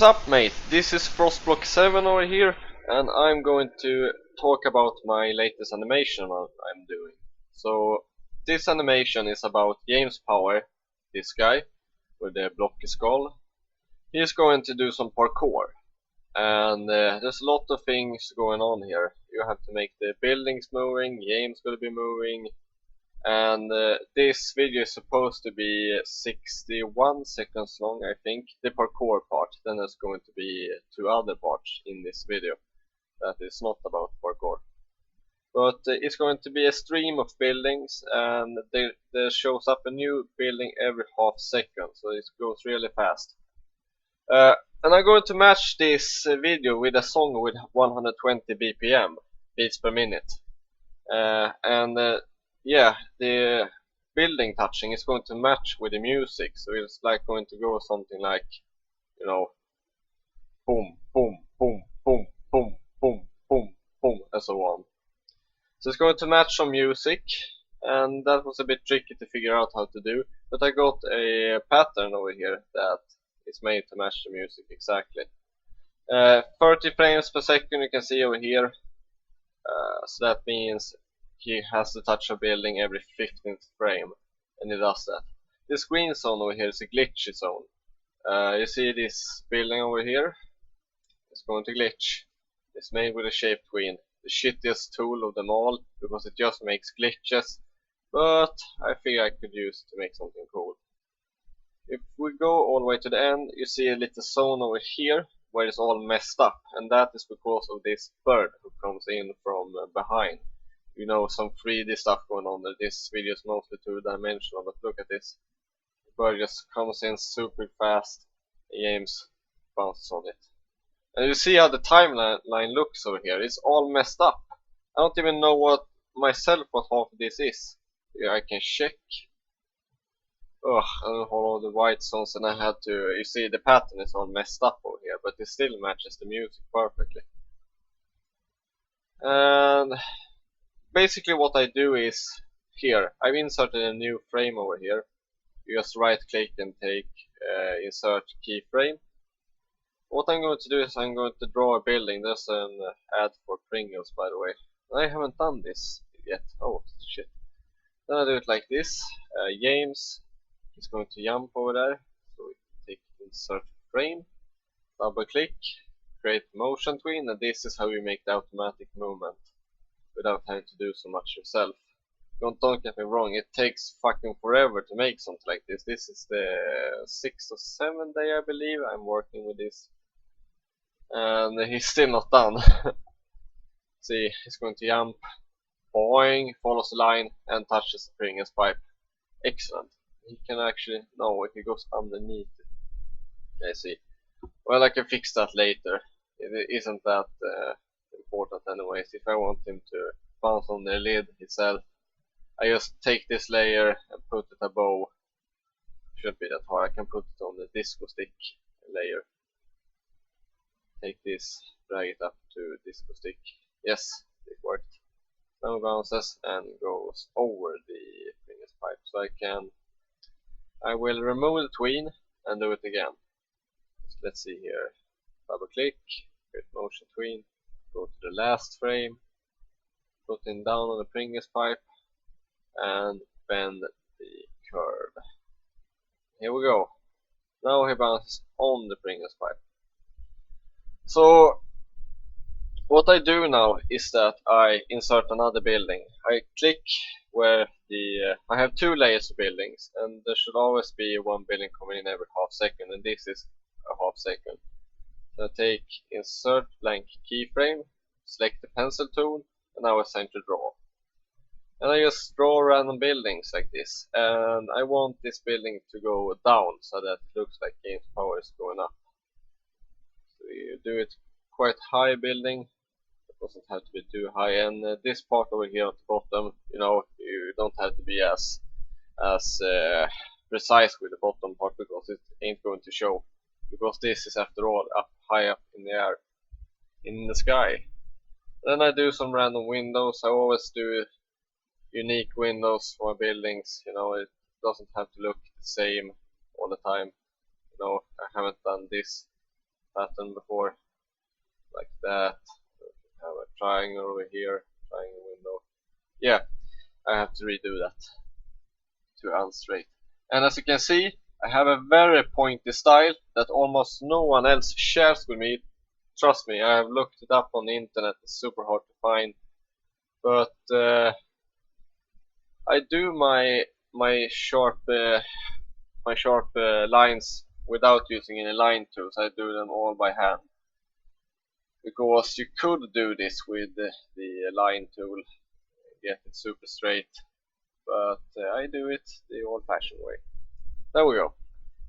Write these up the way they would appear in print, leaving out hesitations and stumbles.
What's up, mate? This is Frostblock7 over here, and I'm going to talk about my latest animation I'm doing. So, this animation is about James Power, this guy with the blocky skull. He's going to do some parkour, and there's a lot of things going on here. You have to make the buildings moving, James going to be moving, and this video is supposed to be 61 seconds long, I think, the parkour part. Then there's going to be two other parts in this video that is not about parkour. But it's going to be a stream of buildings, and there shows up a new building every half second, so it goes really fast. And I'm going to match this video with a song with 120 BPM, beats per minute. Yeah, the building touching is going to match with the music, so it's like going to go something like, you know, boom, boom, boom, boom, boom, boom, boom, boom, and so on. So it's going to match some music, and that was a bit tricky to figure out how to do, but I got a pattern over here that is made to match the music exactly. 30 frames per second you can see over here, so that means he has to touch a building every 15th frame, and he does that. This green zone over here is a glitchy zone. You see this building over here? It's going to glitch. It's made with a shape tween, the shittiest tool of them all, because it just makes glitches, but I think I could use it to make something cool. If we go all the way to the end, you see a little zone over here where it's all messed up, and that is because of this bird who comes in from behind. You know, some 3D stuff going on there. This video is mostly two-dimensional, but look at this. The bird just comes in super fast. James bounces on it. And you see how the timeline looks over here. It's all messed up. I don't even know what half of this is. Yeah, I can check. Ugh, I don't hold all the white zones, and I had to. You see, the pattern is all messed up over here, but it still matches the music perfectly. And basically what I do is, here, I've inserted a new frame over here. You just right click and take insert keyframe. What I'm going to do is I'm going to draw a building. There's an ad for Pringles, by the way. I haven't done this yet. Oh shit. Then I do it like this. James is going to jump over there. So we take insert frame, double click, create motion tween, and this is how you make the automatic movement without having to do so much yourself. Don't get me wrong, it takes fucking forever to make something like this. This is the 6th or 7th day, I believe, I'm working with this. And he's still not done. See, he's going to jump, boing, follows the line, and touches the Pringles pipe. Excellent. He can actually, no, he goes underneath it. I see. Well, I can fix that later. It isn't that important anyways. If I want him to bounce on the lid itself, I just take this layer and put it above. Shouldn't be that hard. I can put it on the disco stick layer. Take this, drag it up to disco stick. Yes, it worked. Now it bounces and goes over the Pringles pipe. So I will remove the tween and do it again. So let's see here. Double click, create motion tween, go to the last frame, put it down on the Pringles pipe, and bend the curve. Here we go. Now he bounces on the Pringles pipe. So what I do now is that I insert another building. I click where I have two layers of buildings, and there should always be one building coming in every half second, and this is a half second. So I take insert blank keyframe, select the pencil tool, and now it's time to draw. And I just draw random buildings like this, and I want this building to go down so that it looks like James Power is going up. So you do it quite high building. It doesn't have to be too high, and this part over here at the bottom, you know, you don't have to be as precise with the bottom part, because it ain't going to show, because this is after all high up in the air, in the sky. Then I do some random windows. I always do unique windows for buildings, you know, it doesn't have to look the same all the time. You know, I haven't done this pattern before, like that. Have a triangle over here, triangle window. Yeah, I have to redo that to unstraight. And as you can see, I have a very pointy style that almost no one else shares with me. Trust me, I have looked it up on the internet, it's super hard to find. But I do my sharp lines without using any line tools. I do them all by hand. Because you could do this with the line tool, get it super straight. But I do it the old-fashioned way. There we go.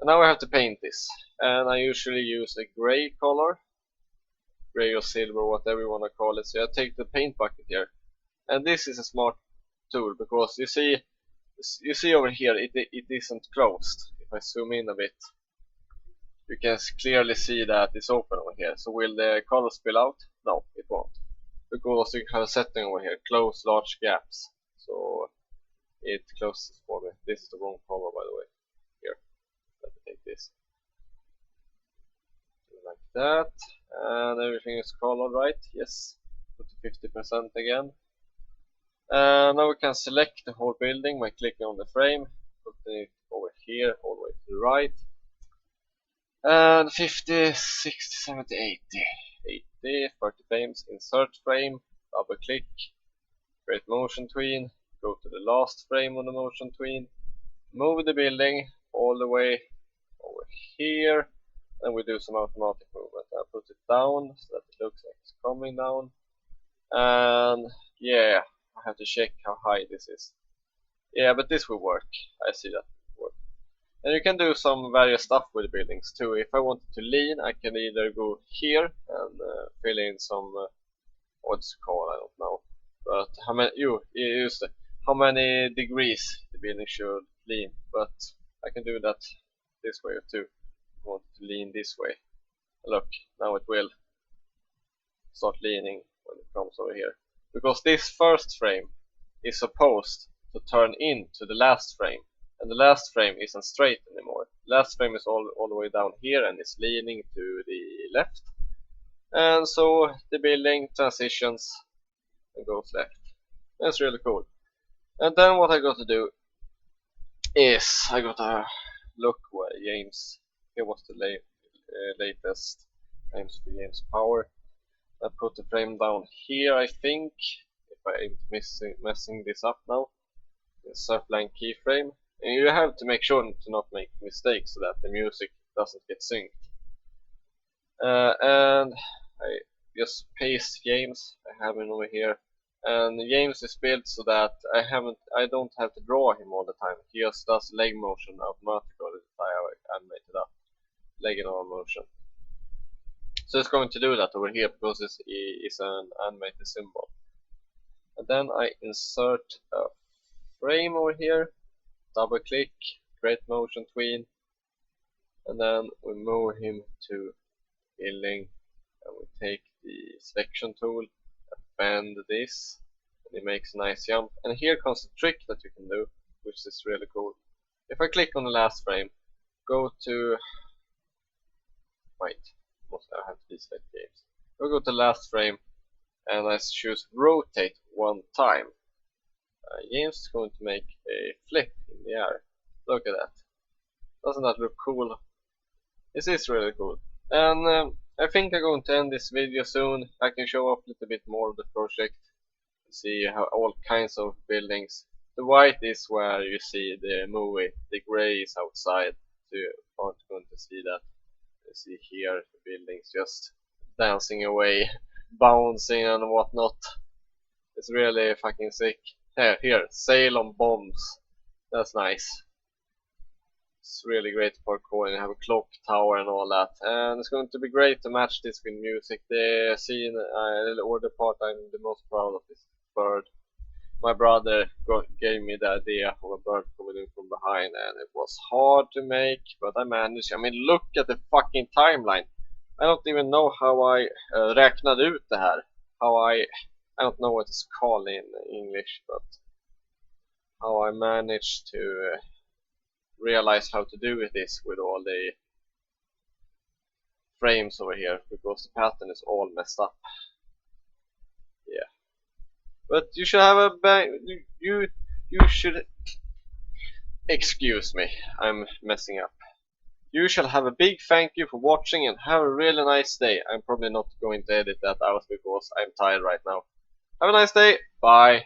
And now I have to paint this. And I usually use a gray color. Gray or silver, whatever you want to call it. So I take the paint bucket here. And this is a smart tool because you see over here it isn't closed. If I zoom in a bit, you can clearly see that it's open over here. So will the color spill out? No, it won't. Because you have a setting over here, close large gaps. So it closes for me. This is the wrong color, by the way. Here, let me take this. Like that. And everything is colored right. Yes. Put to 50% again. Now we can select the whole building by clicking on the frame. Put it over here, all the way to the right. And 50, 60, 70, 80. 80, 30 frames, insert frame, double click, create motion tween, go to the last frame on the motion tween, move the building all the way over here, and we do some automatic movement. I put it down so that it looks like it's coming down. And yeah, I have to check how high this is. Yeah, but this will work. I see that will work. And you can do some various stuff with the buildings too. If I wanted to lean, I can either go here and fill in some what's it called, I don't know. But how many how many degrees the building should lean. But I can do that this way too. If I want to lean this way. Look, now it will start leaning when it comes over here. Because this first frame is supposed to turn into the last frame. And the last frame isn't straight anymore. The last frame is all the way down here and is leaning to the left. And so the building transitions and goes left. That's really cool. And then what I got to do is I got to look where James, here was the latest frames for James Power. I put the frame down here, I think, if I'm messing this up now. Insert blank keyframe. And you have to make sure to not make mistakes so that the music doesn't get synced. And I just paste James. I have him over here. And James is built so that I don't have to draw him all the time. He just does leg motion automatically that I have animated up. Leg and arm motion. So it's going to do that over here because it's an animated symbol. And then I insert a frame over here, double click, create motion tween, and then we move him to building, and we take the selection tool, bend this, and it makes a nice jump. And here comes the trick that you can do, which is really cool. If I click on the last frame, go to I have to deselect games. I'll go to the last frame and I choose rotate one time. James is going to make a flip in the air. Look at that. Doesn't that look cool? This is really cool. And I think I'm going to end this video soon. I can show off a little bit more of the project. See how all kinds of buildings. The white is where you see the movie. The gray is outside. So you aren't going to see that. You see here the buildings just dancing away, bouncing and whatnot. It's really fucking sick. Here, sail on bombs. That's nice. It's really great parkour, and you have a clock tower and all that. And it's going to be great to match this with music. The scene, or the part I'm the most proud of is bird. My brother gave me the idea of a bird coming in from behind, and it was hard to make, but I managed. I mean, look at the fucking timeline. I don't even know how I räknade ut det här. I don't know what it's called in English, but how I managed to realize how to do this with all the frames over here because the pattern is all messed up. Yeah, but you should have a you should excuse me, I'm messing up. You shall have a big thank you for watching and have a really nice day. I'm probably not going to edit that out because I'm tired right now. Have a nice day. Bye.